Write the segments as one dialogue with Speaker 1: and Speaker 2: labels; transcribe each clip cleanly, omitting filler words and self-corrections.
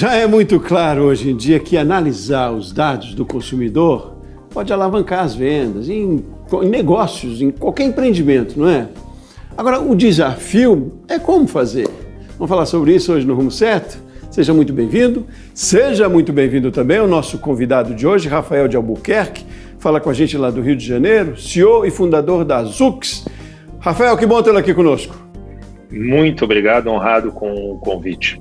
Speaker 1: Já é muito claro hoje em dia que analisar os dados do consumidor pode alavancar as vendas em negócios, em qualquer empreendimento, não é? Agora, o desafio é como fazer. Vamos falar sobre isso hoje no Rumo Certo? Seja muito bem-vindo. Seja muito bem-vindo também o nosso convidado de hoje, Rafael de Albuquerque, fala com a gente lá do Rio de Janeiro, CEO e fundador da Zoox. Rafael, que bom tê-lo aqui conosco.
Speaker 2: Muito obrigado, honrado com o convite.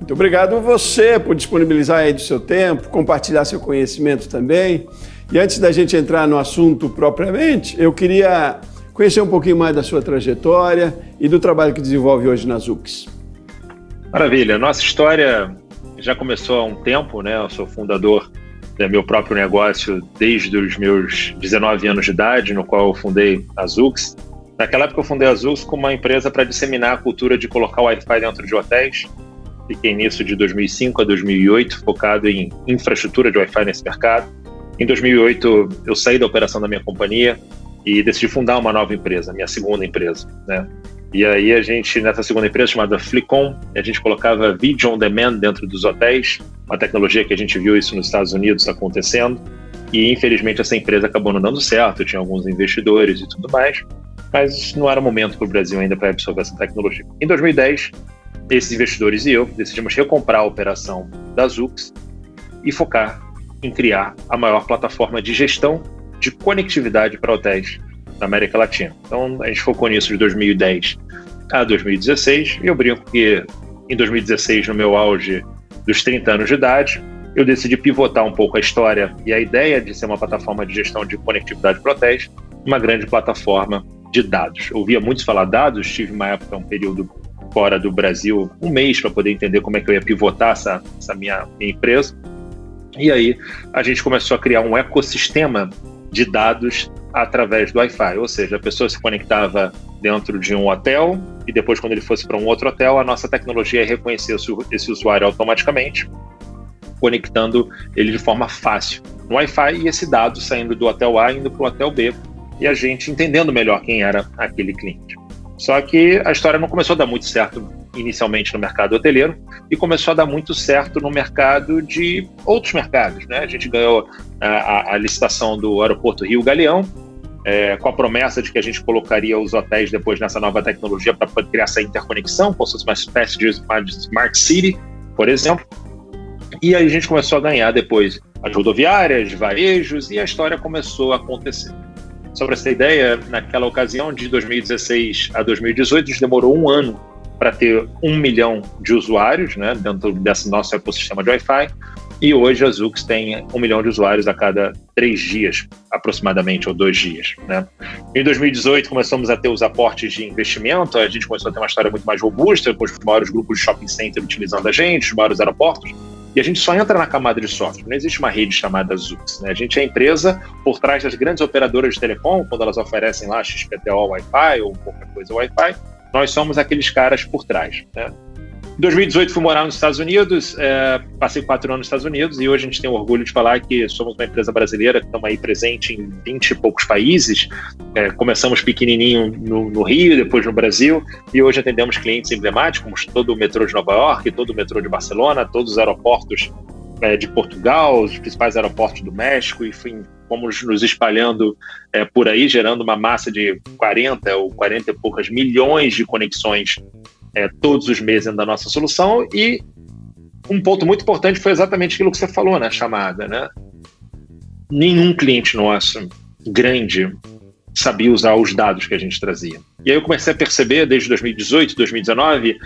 Speaker 1: Muito obrigado a você por disponibilizar aí do seu tempo, compartilhar seu conhecimento também. E antes da gente entrar no assunto propriamente, eu queria conhecer um pouquinho mais da sua trajetória e do trabalho que desenvolve hoje na Zoox.
Speaker 2: Maravilha. Nossa história já começou há um tempo, né? Eu sou fundador do meu próprio negócio desde os meus 19 anos de idade, no qual eu fundei a Zoox. Naquela época eu fundei a Zoox como uma empresa para disseminar a cultura de colocar o Wi-Fi dentro de hotéis. Fiquei nisso de 2005 a 2008, focado em infraestrutura de Wi-Fi nesse mercado. Em 2008 eu saí da operação da minha companhia e decidi fundar uma nova empresa, minha segunda empresa, né? E aí a gente, nessa segunda empresa chamada Flicom, a gente colocava Video on Demand dentro dos hotéis, uma tecnologia que a gente viu isso nos Estados Unidos acontecendo, e infelizmente essa empresa acabou não dando certo, tinha alguns investidores e tudo mais, mas não era momento para o Brasil ainda para absorver essa tecnologia. Em 2010, esses investidores e eu decidimos recomprar a operação da Zoox e focar em criar a maior plataforma de gestão de conectividade para hotéis na América Latina. Então, a gente focou nisso de 2010 a 2016, e eu brinco que em 2016, no meu auge dos 30 anos de idade, eu decidi pivotar um pouco a história e a ideia de ser uma plataforma de gestão de conectividade para hotéis, uma grande plataforma de dados. Eu ouvia muitos falar dados, tive uma época, um período fora do Brasil, um mês para poder entender como é que eu ia pivotar essa minha empresa. E aí a gente começou a criar um ecossistema de dados através do Wi-Fi, ou seja, a pessoa se conectava dentro de um hotel e depois, quando ele fosse para um outro hotel, a nossa tecnologia ia reconhecer esse usuário automaticamente, conectando ele de forma fácil no Wi-Fi, e esse dado saindo do hotel A indo para o hotel B, e a gente entendendo melhor quem era aquele cliente. Só que a história não começou a dar muito certo inicialmente no mercado hoteleiro e começou a dar muito certo no mercado de outros mercados, né? A gente ganhou a licitação do aeroporto Rio Galeão, com a promessa de que a gente colocaria os hotéis depois nessa nova tecnologia para poder criar essa interconexão, como se fosse uma espécie de Smart City, por exemplo. E aí a gente começou a ganhar depois as rodoviárias, varejos, e a história começou a acontecer. Sobre essa ideia, naquela ocasião, de 2016 a 2018, a gente demorou um ano para ter 1 milhão de usuários, né, dentro desse nosso ecossistema de Wi-Fi, e hoje a Zoox tem 1 milhão de usuários a cada 3 dias, aproximadamente, ou 2 dias. Né? Em 2018, começamos a ter os aportes de investimento, a gente começou a ter uma história muito mais robusta, com os maiores grupos de shopping center utilizando a gente, os maiores aeroportos, e a gente só entra na camada de software, não existe uma rede chamada Zoox, né? A gente é a empresa por trás das grandes operadoras de telecom, quando elas oferecem lá XPTO Wi-Fi ou qualquer coisa Wi-Fi, nós somos aqueles caras por trás, né? Em 2018 fui morar nos Estados Unidos, passei 4 anos nos Estados Unidos, e hoje a gente tem o orgulho de falar que somos uma empresa brasileira que estamos aí presente em 20 e poucos países. Começamos pequenininho no Rio, depois no Brasil, e hoje atendemos clientes emblemáticos, como todo o metrô de Nova York, todo o metrô de Barcelona, todos os aeroportos de Portugal, os principais aeroportos do México, e fomos nos espalhando por aí, gerando uma massa de 40 ou 40 e poucas milhões de conexões todos os meses da nossa solução. E um ponto muito importante foi exatamente aquilo que você falou na chamada, né? Nenhum cliente nosso grande sabia usar os dados que a gente trazia. E aí eu comecei a perceber, desde 2018, 2019,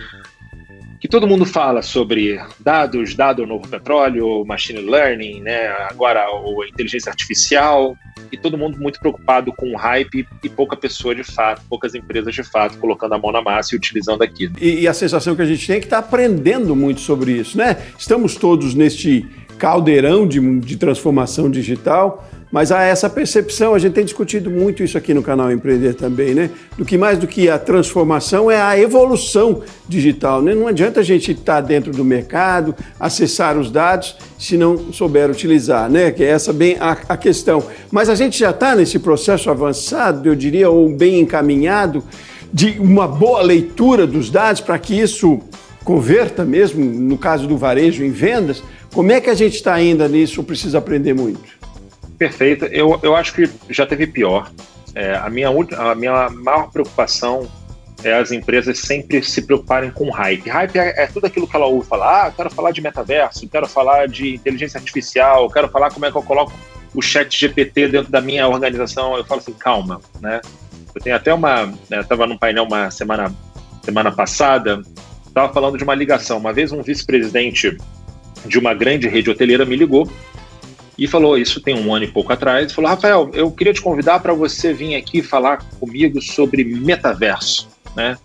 Speaker 2: que todo mundo fala sobre dados, dado é o novo petróleo, machine learning, né? Agora a inteligência artificial, e todo mundo muito preocupado com o hype e pouca pessoa de fato, poucas empresas de fato colocando a mão na massa e utilizando aquilo.
Speaker 1: E a sensação que a gente tem é que está aprendendo muito sobre isso, né? Estamos todos neste caldeirão de transformação digital, mas há essa percepção, a gente tem discutido muito isso aqui no canal Empreender também, né? Do que mais do que a transformação é a evolução digital, né? Não adianta a gente estar dentro do mercado, acessar os dados, se não souber utilizar, né? Que é essa bem a questão. Mas a gente já está nesse processo avançado, eu diria, ou bem encaminhado, de uma boa leitura dos dados para que isso converta mesmo, no caso do varejo, em vendas. Como é que a gente está ainda nisso ou precisa aprender muito?
Speaker 2: Perfeito. Eu acho que já teve pior. A minha maior preocupação é as empresas sempre se preocuparem com hype. Hype é tudo aquilo que ela ouve falar. Eu quero falar de metaverso, quero falar de inteligência artificial, quero falar como é que eu coloco o chat GPT dentro da minha organização. Eu falo assim, calma, né? Eu tenho até estava num painel uma semana passada, estava falando de uma ligação. Uma vez um vice-presidente de uma grande rede hoteleira me ligou e falou, isso tem um ano e pouco atrás, falou, Rafael, eu queria te convidar para você vir aqui falar comigo sobre metaverso, né?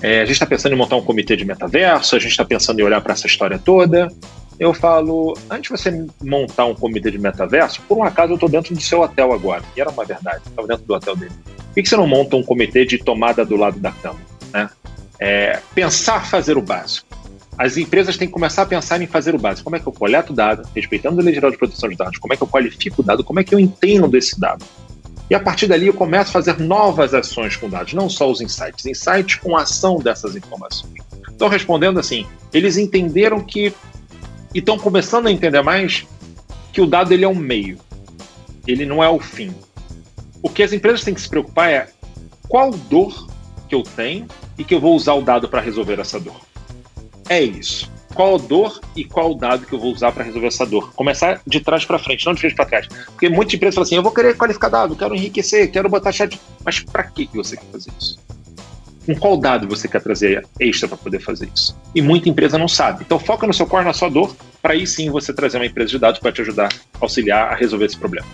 Speaker 2: A gente está pensando em montar um comitê de metaverso, a gente está pensando em olhar para essa história toda. Eu falo, antes de você montar um comitê de metaverso, por um acaso eu estou dentro do seu hotel agora, e era uma verdade, estava dentro do hotel dele. Por que você não monta um comitê de tomada do lado da cama, né? Pensar fazer o básico. As empresas têm que começar a pensar em fazer o básico. Como é que eu coleto o dado, respeitando a Lei Geral de Proteção de Dados? Como é que eu qualifico o dado? Como é que eu entendo esse dado? E a partir dali eu começo a fazer novas ações com dados, não só os insights. Insights com a ação dessas informações. Então, respondendo assim, eles entenderam que, e estão começando a entender mais, que o dado ele é um meio, ele não é o fim. O que as empresas têm que se preocupar é qual dor que eu tenho e que eu vou usar o dado para resolver essa dor. É isso. Qual dor e qual dado que eu vou usar para resolver essa dor? Começar de trás para frente, não de frente para trás. Porque muitas empresas falam assim, eu vou querer qualificar dado, quero enriquecer, quero botar chat. Mas para que você quer fazer isso? Com qual dado você quer trazer extra para poder fazer isso? E muita empresa não sabe. Então foca no seu core, na sua dor, para aí sim você trazer uma empresa de dados para te ajudar, auxiliar a resolver esse problema.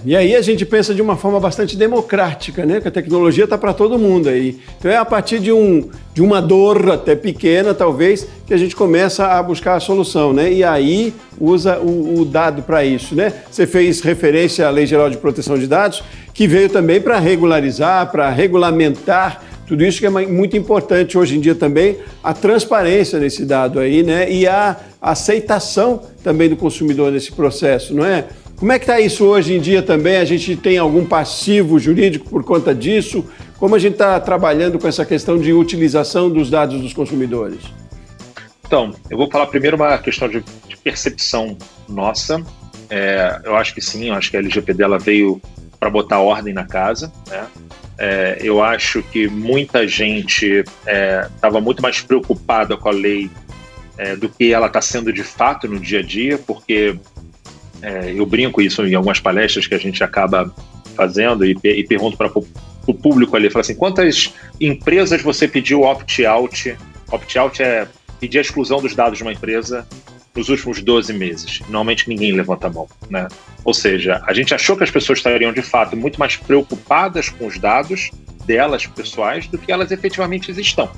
Speaker 1: E aí a gente pensa de uma forma bastante democrática, né? Que a tecnologia está para todo mundo aí. Então é a partir de uma dor até pequena, talvez, que a gente começa a buscar a solução, né? E aí usa o dado para isso, né? Você fez referência à Lei Geral de Proteção de Dados, que veio também para regularizar, para regulamentar tudo isso que é muito importante hoje em dia também, a transparência nesse dado aí, né? E a aceitação também do consumidor nesse processo, não é? Como é que está isso hoje em dia também? A gente tem algum passivo jurídico por conta disso? Como a gente está trabalhando com essa questão de utilização dos dados dos consumidores?
Speaker 2: Então, eu vou falar primeiro uma questão de percepção nossa. Eu acho que sim, eu acho que a LGPD ela veio para botar ordem na casa, né? Eu acho que muita gente estava muito mais preocupada com a lei do que ela está sendo de fato no dia a dia, porque eu brinco isso em algumas palestras que a gente acaba fazendo e pergunto para o público ali, falo assim, quantas empresas você pediu opt-out? Opt-out é pedir a exclusão dos dados de uma empresa nos últimos 12 meses. Normalmente ninguém levanta a mão, né? Ou seja, a gente achou que as pessoas estariam de fato muito mais preocupadas com os dados delas pessoais do que elas efetivamente estão.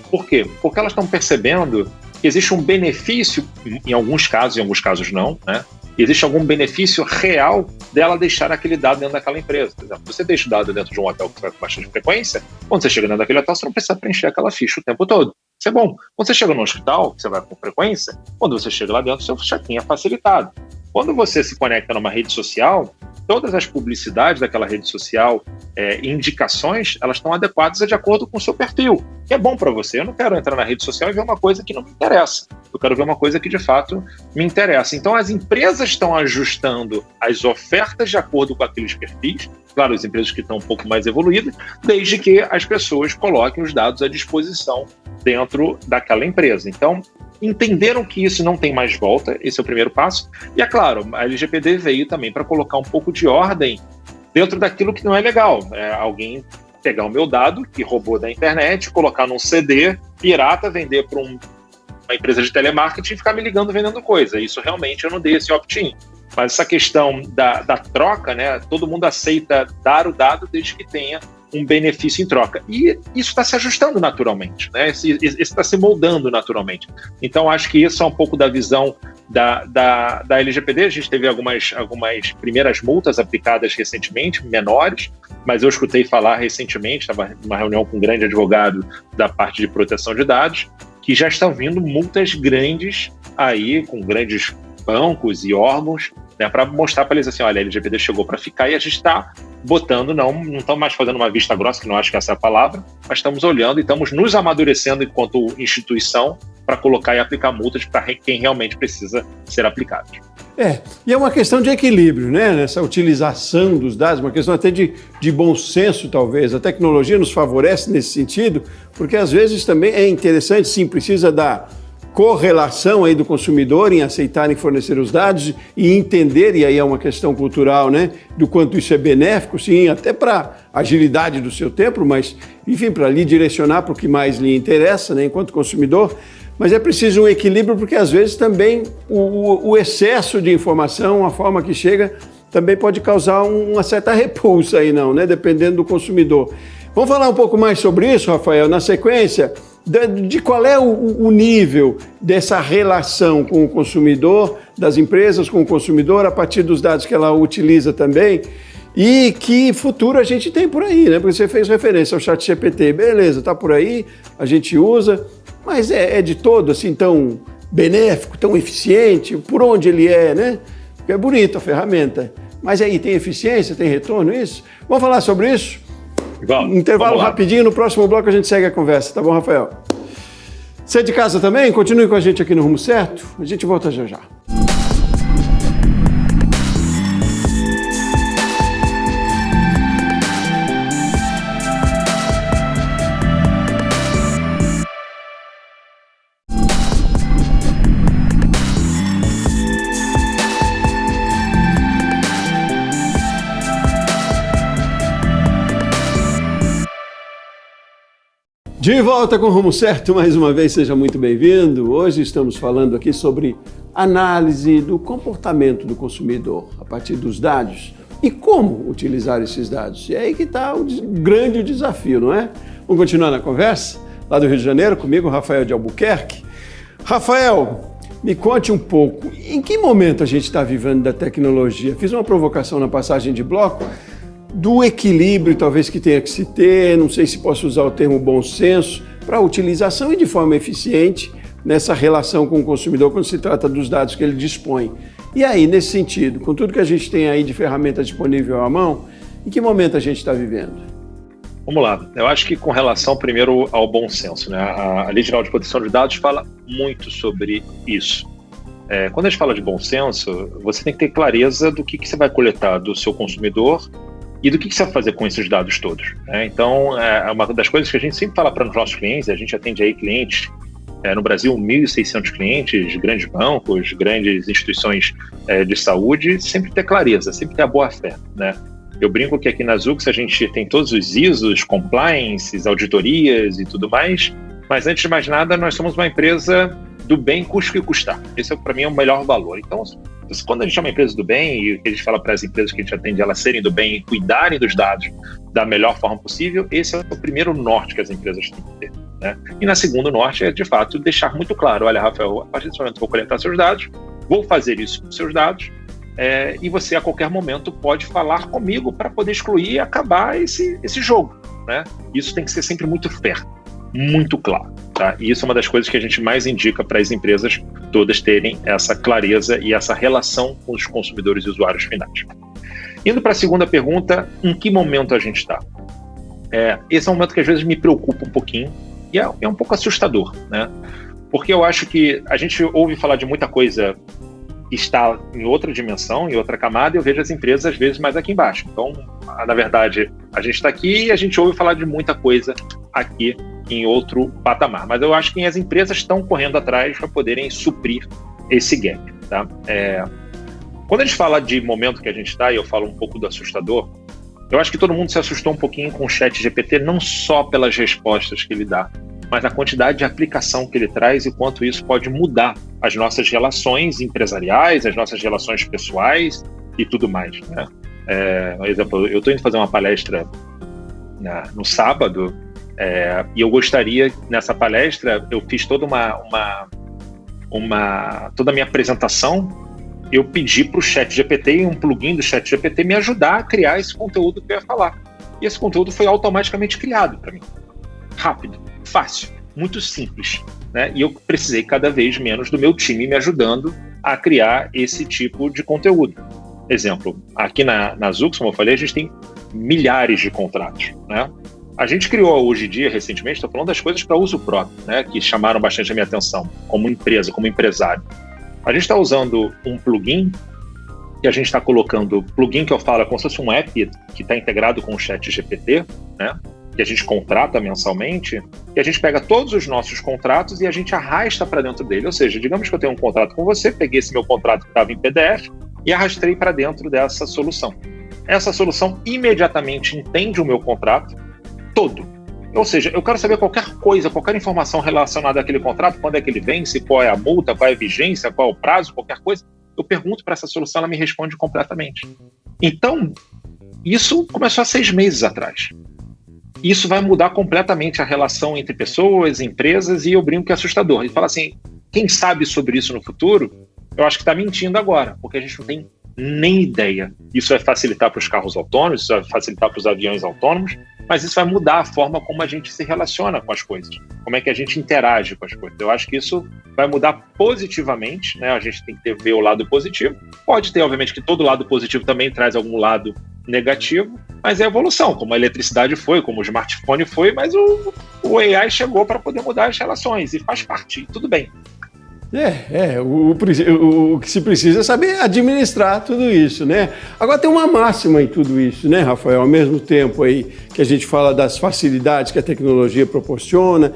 Speaker 2: Por quê? Porque elas estão percebendo que existe um benefício, em alguns casos não, né? Existe algum benefício real dela deixar aquele dado dentro daquela empresa. Por exemplo, você deixa o dado dentro de um hotel que vai com bastante frequência, quando você chega dentro daquele hotel, você não precisa preencher aquela ficha o tempo todo. Isso é bom. Quando você chega no hospital, que você vai com frequência, quando você chega lá dentro, seu check-in é facilitado. Quando você se conecta numa rede social, todas as publicidades daquela rede social, indicações, elas estão adequadas de acordo com o seu perfil, que é bom para você. Eu não quero entrar na rede social e ver uma coisa que não me interessa. Eu quero ver uma coisa que de fato me interessa. Então as empresas estão ajustando as ofertas de acordo com aqueles perfis, claro, as empresas que estão um pouco mais evoluídas, desde que as pessoas coloquem os dados à disposição dentro daquela empresa. Então, entenderam que isso não tem mais volta, esse é o primeiro passo. E é claro, a LGPD veio também para colocar um pouco de ordem dentro daquilo que não é legal. Alguém pegar o meu dado, que roubou da internet, colocar num CD pirata, vender para uma empresa de telemarketing e ficar me ligando vendendo coisa. Isso realmente eu não dei esse opt-in. Mas essa questão da troca, né, todo mundo aceita dar o dado desde que tenha um benefício em troca. E isso está se ajustando naturalmente, né? Isso está se moldando naturalmente. Então, acho que isso é um pouco da visão da LGPD. A gente teve algumas primeiras multas aplicadas recentemente, menores, mas eu escutei falar recentemente, estava numa reunião com um grande advogado da parte de proteção de dados, que já estão vindo multas grandes aí, com grandes bancos e órgãos, né, para mostrar para eles assim, olha, a LGPD chegou para ficar e a gente está botando, não estamos mais fazendo uma vista grossa, que não acho que essa é a palavra, mas estamos olhando e estamos nos amadurecendo enquanto instituição para colocar e aplicar multas para quem realmente precisa ser aplicado.
Speaker 1: E é uma questão de equilíbrio, né? Nessa utilização dos dados, uma questão até de bom senso, talvez. A tecnologia nos favorece nesse sentido, porque às vezes também é interessante, sim, precisa da correlação aí do consumidor em aceitarem fornecer os dados e entender, e aí é uma questão cultural, né, do quanto isso é benéfico, sim, até para a agilidade do seu tempo, mas, enfim, para lhe direcionar para o que mais lhe interessa, né, enquanto consumidor. Mas é preciso um equilíbrio, porque às vezes também o excesso de informação, a forma que chega, também pode causar uma certa repulsa aí, não, né, dependendo do consumidor. Vamos falar um pouco mais sobre isso, Rafael, na sequência, de qual é o nível dessa relação com o consumidor, das empresas com o consumidor, a partir dos dados que ela utiliza também, e que futuro a gente tem por aí, né? Porque você fez referência ao ChatGPT, beleza, tá por aí, a gente usa, mas é de todo assim tão benéfico, tão eficiente, por onde ele é, né? Porque é bonita a ferramenta, mas aí tem eficiência, tem retorno, isso? Vamos falar sobre isso? Intervalo rapidinho, no próximo bloco a gente segue a conversa, tá bom, Rafael? Você é de casa também? Continue com a gente aqui no Rumo Certo, a gente volta já já. De volta com o Rumo Certo, mais uma vez, seja muito bem-vindo. Hoje estamos falando aqui sobre análise do comportamento do consumidor a partir dos dados e como utilizar esses dados. E é aí que está o grande desafio, não é? Vamos continuar na conversa? Lá do Rio de Janeiro, comigo, Rafael de Albuquerque. Rafael, me conte um pouco, em que momento a gente está vivendo da tecnologia? Fiz uma provocação na passagem de bloco, do equilíbrio talvez que tenha que se ter, não sei se posso usar o termo bom senso, para a utilização e de forma eficiente nessa relação com o consumidor quando se trata dos dados que ele dispõe. E aí, nesse sentido, com tudo que a gente tem aí de ferramenta disponível à mão, em que momento a gente está vivendo?
Speaker 2: Vamos lá. Eu acho que com relação primeiro ao bom senso, né? A Lei Geral de Proteção de Dados fala muito sobre isso. Quando a gente fala de bom senso, você tem que ter clareza do que você vai coletar do seu consumidor e do que você vai fazer com esses dados todos, né? Então, é uma das coisas que a gente sempre fala para os nossos clientes, a gente atende aí clientes, no Brasil, 1.600 clientes, grandes bancos, grandes instituições de saúde, sempre ter clareza, sempre ter a boa-fé, né? Eu brinco que aqui na Zux a gente tem todos os ISOs, compliances, auditorias e tudo mais, mas antes de mais nada, nós somos uma empresa do bem, custe o que custar. Esse, para mim, é o melhor valor. Então, quando a gente é uma empresa do bem e a gente fala para as empresas que a gente atende elas serem do bem e cuidarem dos dados da melhor forma possível, esse é o primeiro norte que as empresas têm que ter, né? E na segunda norte é, de fato, deixar muito claro, olha, Rafael, a partir desse momento eu vou coletar seus dados, vou fazer isso com seus dados, e você a qualquer momento pode falar comigo para poder excluir e acabar esse jogo, né? Isso tem que ser sempre muito fair, muito claro, tá? E isso é uma das coisas que a gente mais indica para as empresas todas terem essa clareza e essa relação com os consumidores e usuários finais. Indo para a segunda pergunta, em que momento a gente está? Esse é um momento que às vezes me preocupa um pouquinho e é um pouco assustador, né? Porque eu acho que a gente ouve falar de muita coisa que está em outra dimensão, em outra camada, e eu vejo as empresas às vezes mais aqui embaixo. Então, na verdade, a gente está aqui e a gente ouve falar de muita coisa aqui em outro patamar. Mas eu acho que as empresas estão correndo atrás para poderem suprir esse gap, tá? Quando a gente fala de momento que a gente está, e eu falo um pouco do assustador, eu acho que todo mundo se assustou um pouquinho com o ChatGPT, não só pelas respostas que ele dá, mas a quantidade de aplicação que ele traz e quanto isso pode mudar as nossas relações empresariais, as nossas relações pessoais e tudo mais, né? Por exemplo, eu estou indo fazer uma palestra no sábado, e eu gostaria, nessa palestra, eu fiz toda toda a minha apresentação, eu pedi para o ChatGPT e um plugin do ChatGPT me ajudar a criar esse conteúdo que eu ia falar. E esse conteúdo foi automaticamente criado para mim. Rápido, fácil, muito simples, né? E eu precisei cada vez menos do meu time me ajudando a criar esse tipo de conteúdo. Exemplo, aqui na Zux, como eu falei, a gente tem milhares de contratos, né? A gente criou hoje em dia, recentemente, estou falando das coisas para uso próprio, né, que chamaram bastante a minha atenção, como empresa, como empresário. A gente está usando um plugin, que a gente está colocando, plugin que eu falo é como se fosse um app que está integrado com o ChatGPT, né, que a gente contrata mensalmente, e a gente pega todos os nossos contratos e a gente arrasta para dentro dele. Ou seja, digamos que eu tenho um contrato com você, peguei esse meu contrato que estava em PDF e arrastei para dentro dessa solução. Essa solução imediatamente entende o meu contrato todo. Ou seja, eu quero saber qualquer coisa, qualquer informação relacionada àquele contrato, quando é que ele vence, qual é a multa, qual é a vigência, qual é o prazo, qualquer coisa, eu pergunto para essa solução, ela me responde completamente. Então, isso começou há 6 meses atrás. Isso vai mudar completamente a relação entre pessoas, empresas, e eu brinco que é assustador. E fala assim, quem sabe sobre isso no futuro, eu acho que está mentindo agora, porque a gente não tem nem ideia. Isso vai facilitar para os carros autônomos, isso vai facilitar para os aviões autônomos, mas isso vai mudar a forma como a gente se relaciona com as coisas, como é que a gente interage com as coisas. Eu acho que isso vai mudar positivamente, né? A gente tem que ver o lado positivo. Pode ter, obviamente, que todo lado positivo também traz algum lado negativo, mas é evolução, como a eletricidade foi, como o smartphone foi, mas o AI chegou para poder mudar as relações e faz parte, tudo bem.
Speaker 1: O que se precisa é saber administrar tudo isso, né? Agora tem uma máxima em tudo isso, né, Rafael? Ao mesmo tempo aí que a gente fala das facilidades que a tecnologia proporciona,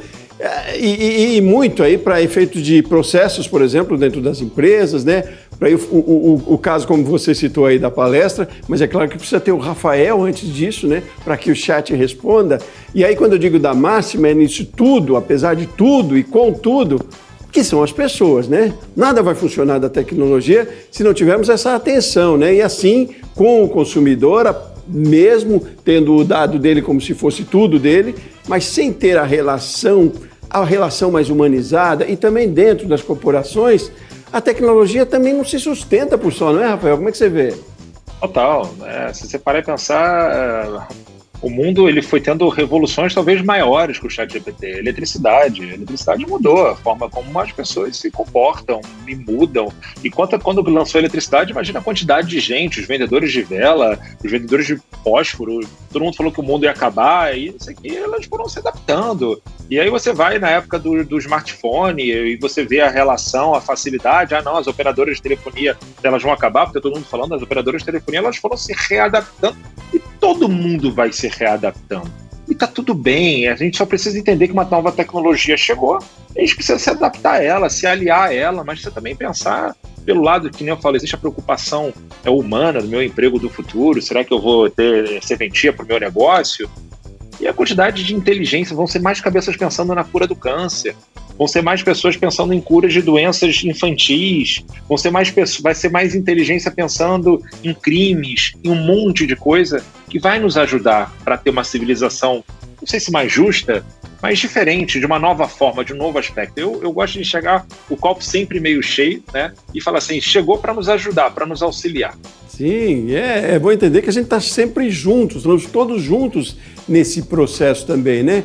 Speaker 1: e muito aí para efeitos de processos, por exemplo, dentro das empresas, né? Para o caso como você citou aí da palestra, mas é claro que precisa ter o Rafael antes disso, né? Para que o chat responda. E aí quando eu digo da máxima é nisso tudo, apesar de tudo e com tudo, que são as pessoas, né? Nada vai funcionar da tecnologia se não tivermos essa atenção, né? E assim, com o consumidor, mesmo tendo o dado dele como se fosse tudo dele, mas sem ter a relação mais humanizada, e também dentro das corporações, a tecnologia também não se sustenta por só, não é, Rafael? Como é que você vê?
Speaker 2: Total. Se você parar e pensar, o mundo ele foi tendo revoluções talvez maiores que o ChatGPT. A eletricidade mudou a forma como as pessoas se comportam e mudam. E quando lançou a eletricidade, imagina a quantidade de gente, os vendedores de vela, os vendedores de fósforo, todo mundo falou que o mundo ia acabar, e isso aqui elas foram se adaptando. E aí você vai na época do smartphone e você vê a relação, a facilidade. Não, as operadoras de telefonia elas vão acabar, porque todo mundo falando, as operadoras de telefonia elas foram se readaptando e todo mundo vai se readaptando. E tá tudo bem, a gente só precisa entender que uma nova tecnologia chegou, a gente precisa se adaptar a ela, se aliar a ela, mas você também pensar pelo lado que, nem eu falo, existe a preocupação humana do meu emprego do futuro, será que eu vou ter serventia para o meu negócio? E a quantidade de inteligência, vão ser mais cabeças pensando na cura do câncer, vão ser mais pessoas pensando em curas de doenças infantis, vai ser mais inteligência pensando em crimes, em um monte de coisa que vai nos ajudar para ter uma civilização, não sei se mais justa, mas diferente, de uma nova forma, de um novo aspecto. Eu gosto de enxergar o copo sempre meio cheio, né? E falar assim, chegou para nos ajudar, para nos auxiliar.
Speaker 1: Sim, é bom entender que a gente está sempre juntos, estamos todos juntos nesse processo também, né?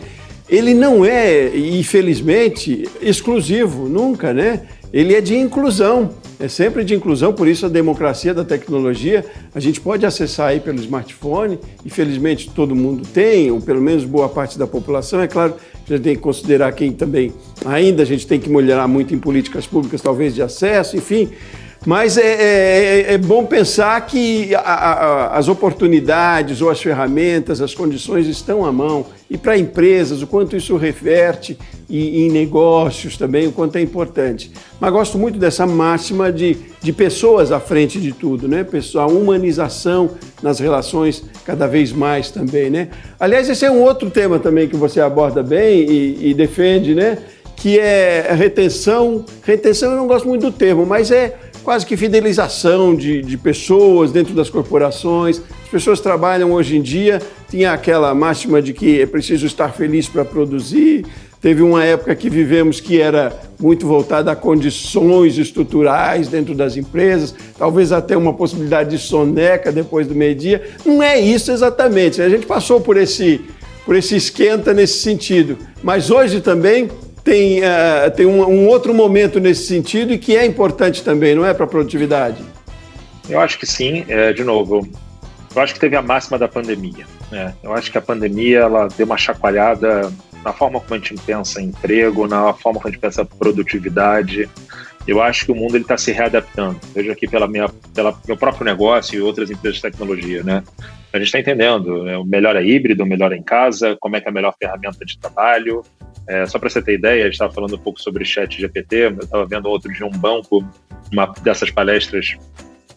Speaker 1: Ele não é, infelizmente, exclusivo, nunca, né? Ele é de inclusão, é sempre de inclusão, por isso a democracia da tecnologia, a gente pode acessar aí pelo smartphone, infelizmente todo mundo tem, ou pelo menos boa parte da população, é claro que a gente tem que considerar quem também, ainda a gente tem que melhorar muito em políticas públicas, talvez de acesso, enfim, mas é bom pensar que as oportunidades ou as ferramentas, as condições estão à mão. E para empresas, o quanto isso reverte em negócios também, o quanto é importante. Mas gosto muito dessa máxima de pessoas à frente de tudo, né? A humanização nas relações cada vez mais também, né? Aliás, esse é um outro tema também que você aborda bem e defende, né? Que é a retenção. Retenção eu não gosto muito do termo, mas é quase que fidelização de pessoas dentro das corporações. As pessoas trabalham hoje em dia, tinha aquela máxima de que é preciso estar feliz para produzir. Teve uma época que vivemos que era muito voltada a condições estruturais dentro das empresas, talvez até uma possibilidade de soneca depois do meio-dia. Não é isso exatamente, a gente passou por esse esquenta nesse sentido, mas hoje também tem um outro momento nesse sentido e que é importante também, não é, para a produtividade?
Speaker 2: Eu acho que sim. De novo, eu acho que teve a máxima da pandemia. Eu acho que a pandemia ela deu uma chacoalhada na forma como a gente pensa em emprego, na forma como a gente pensa em produtividade. Eu acho que o mundo está se readaptando. Veja aqui pelo meu próprio negócio e outras empresas de tecnologia, né? A gente está entendendo, o melhor é híbrido, o melhor é em casa, como é que é a melhor ferramenta de trabalho. Só para você ter ideia, a gente estava falando um pouco sobre ChatGPT, eu estava vendo outro dia um banco, uma dessas palestras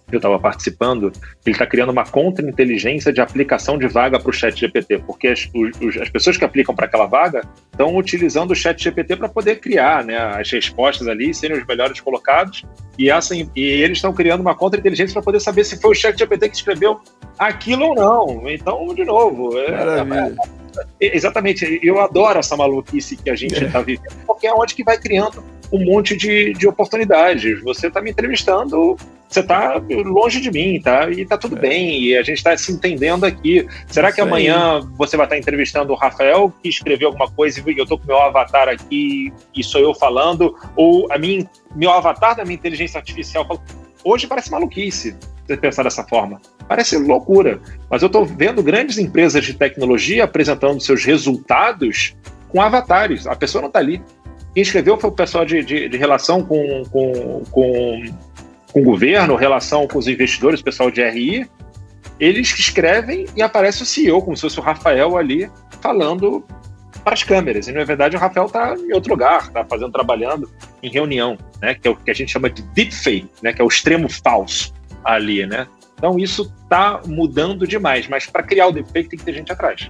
Speaker 2: que eu estava participando, ele está criando uma contra-inteligência de aplicação de vaga para o ChatGPT, porque as pessoas que aplicam para aquela vaga estão utilizando o ChatGPT para poder criar, né, as respostas ali, serem os melhores colocados, e eles estão criando uma contra-inteligência para poder saber se foi o ChatGPT que escreveu aquilo ou não. Então, de novo, exatamente, eu adoro essa maluquice que a gente está vivendo, porque é onde que vai criando um monte de oportunidades. Você está me entrevistando, você está longe de mim, tá? E está tudo bem, e a gente está se entendendo aqui. Será que amanhã você vai estar entrevistando o Rafael, que escreveu alguma coisa e eu estou com o meu avatar aqui e sou eu falando, ou meu avatar da minha inteligência artificial falando? Hoje parece maluquice você pensar dessa forma. Parece loucura. Mas eu estou vendo grandes empresas de tecnologia apresentando seus resultados com avatares. A pessoa não está ali. Quem escreveu foi o pessoal de relação com o governo, relação com os investidores, o pessoal de RI. Eles que escrevem e aparece o CEO, como se fosse o Rafael ali, falando para as câmeras. E, na verdade, o Rafael está em outro lugar, está trabalhando em reunião, né? Que é o que a gente chama de deepfake, né? Que é o extremo falso ali, né? Então, isso está mudando demais. Mas para criar o deepfake tem que ter gente atrás.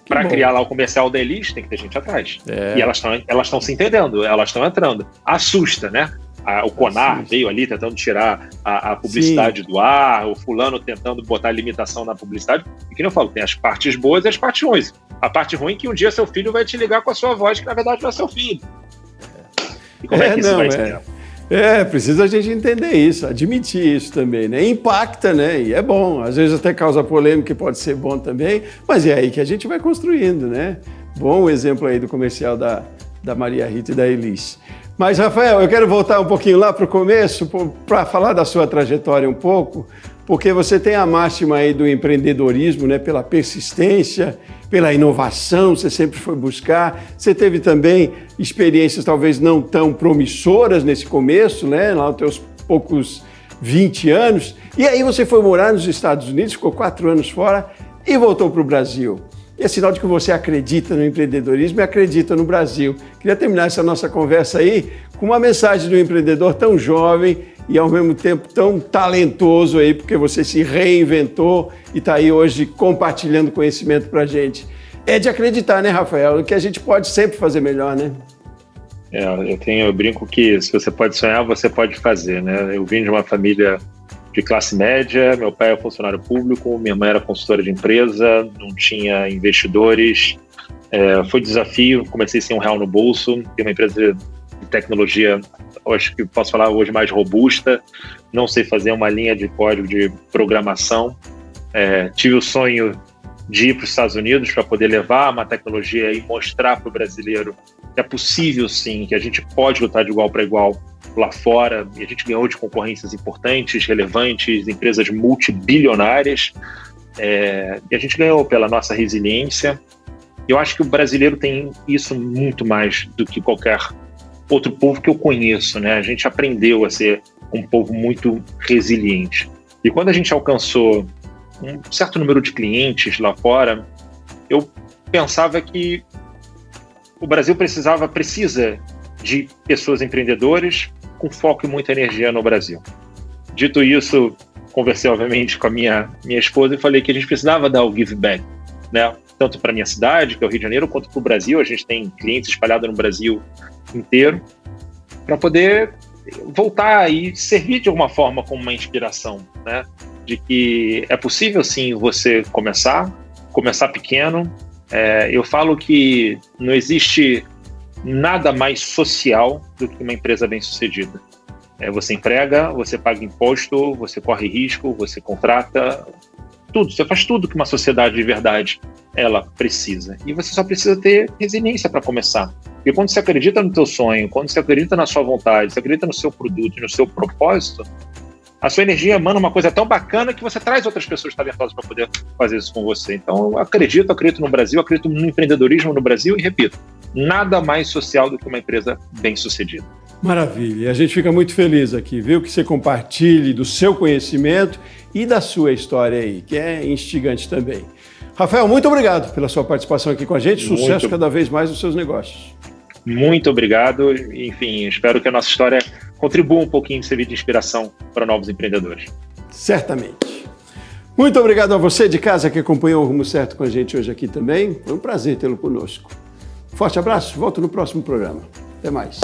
Speaker 2: Para criar lá o comercial da Elis, tem que ter gente atrás. E elas estão se entendendo, elas estão entrando. Assusta, né? O Conar veio ali tentando tirar a publicidade do ar, o fulano tentando botar limitação na publicidade. E que eu falo, tem as partes boas e as partes ruins. A parte ruim é que um dia seu filho vai te ligar com a sua voz, que na verdade não é seu filho. E como é que isso vai ser?
Speaker 1: Precisa a gente entender isso, admitir isso também, né? Impacta, né? E é bom, às vezes até causa polêmica, que pode ser bom também, mas é aí que a gente vai construindo, né? Bom o exemplo aí do comercial da Maria Rita e da Elis. Mas, Rafael, eu quero voltar um pouquinho lá para o começo, para falar da sua trajetória um pouco, porque você tem a máxima aí do empreendedorismo, né? Pela persistência, pela inovação, você sempre foi buscar. Você teve também experiências talvez não tão promissoras nesse começo, né? Lá nos teus poucos 20 anos. E aí você foi morar nos Estados Unidos, ficou 4 anos fora e voltou para o Brasil. E é sinal de que você acredita no empreendedorismo e acredita no Brasil. Queria terminar essa nossa conversa aí com uma mensagem de um empreendedor tão jovem e ao mesmo tempo tão talentoso aí, porque você se reinventou e está aí hoje compartilhando conhecimento para a gente. É de acreditar, né, Rafael? Que a gente pode sempre fazer melhor, né?
Speaker 2: Eu brinco que se você pode sonhar, você pode fazer, né? Eu vim de uma família de classe média, meu pai é funcionário público, minha mãe era consultora de empresa, não tinha investidores, foi desafio, comecei sem R$1 no bolso, tem uma empresa de tecnologia, acho que posso falar hoje mais robusta, não sei fazer uma linha de código de programação, tive o sonho de ir para os Estados Unidos para poder levar uma tecnologia e mostrar para o brasileiro que é possível sim, que a gente pode lutar de igual para igual lá fora, e a gente ganhou de concorrências importantes, relevantes, empresas multibilionárias, e a gente ganhou pela nossa resiliência. Eu acho que o brasileiro tem isso muito mais do que qualquer outro povo que eu conheço, né? A gente aprendeu a ser um povo muito resiliente. E quando a gente alcançou um certo número de clientes lá fora, eu pensava que o Brasil precisa de pessoas empreendedoras com foco e muita energia no Brasil. Dito isso, conversei obviamente com a minha esposa e falei que a gente precisava dar o give back, né? Tanto para a minha cidade, que é o Rio de Janeiro, quanto para o Brasil. A gente tem clientes espalhados no Brasil inteiro, para poder voltar e servir de alguma forma como uma inspiração, né? De que é possível sim você começar pequeno. Eu falo que não existe nada mais social do que uma empresa bem-sucedida. Você emprega, você paga imposto, você corre risco, você contrata, tudo. Você faz tudo que uma sociedade de verdade ela precisa. E você só precisa ter resiliência para começar. Porque quando você acredita no teu sonho, quando você acredita na sua vontade, você acredita no seu produto e no seu propósito, a sua energia emana uma coisa tão bacana que você traz outras pessoas talentosas para poder fazer isso com você. Então, eu acredito no Brasil, acredito no empreendedorismo no Brasil e, repito, nada mais social do que uma empresa bem-sucedida.
Speaker 1: Maravilha. E a gente fica muito feliz aqui, viu? Que você compartilhe do seu conhecimento e da sua história aí, que é instigante também. Rafael, muito obrigado pela sua participação aqui com a gente. Sucesso cada vez mais nos seus negócios.
Speaker 2: Muito obrigado. Enfim, espero que a nossa história contribua um pouquinho e servir de inspiração para novos empreendedores.
Speaker 1: Certamente. Muito obrigado a você de casa que acompanhou o Rumo Certo com a gente hoje aqui também. Foi um prazer tê-lo conosco. Forte abraço, volto no próximo programa. Até mais.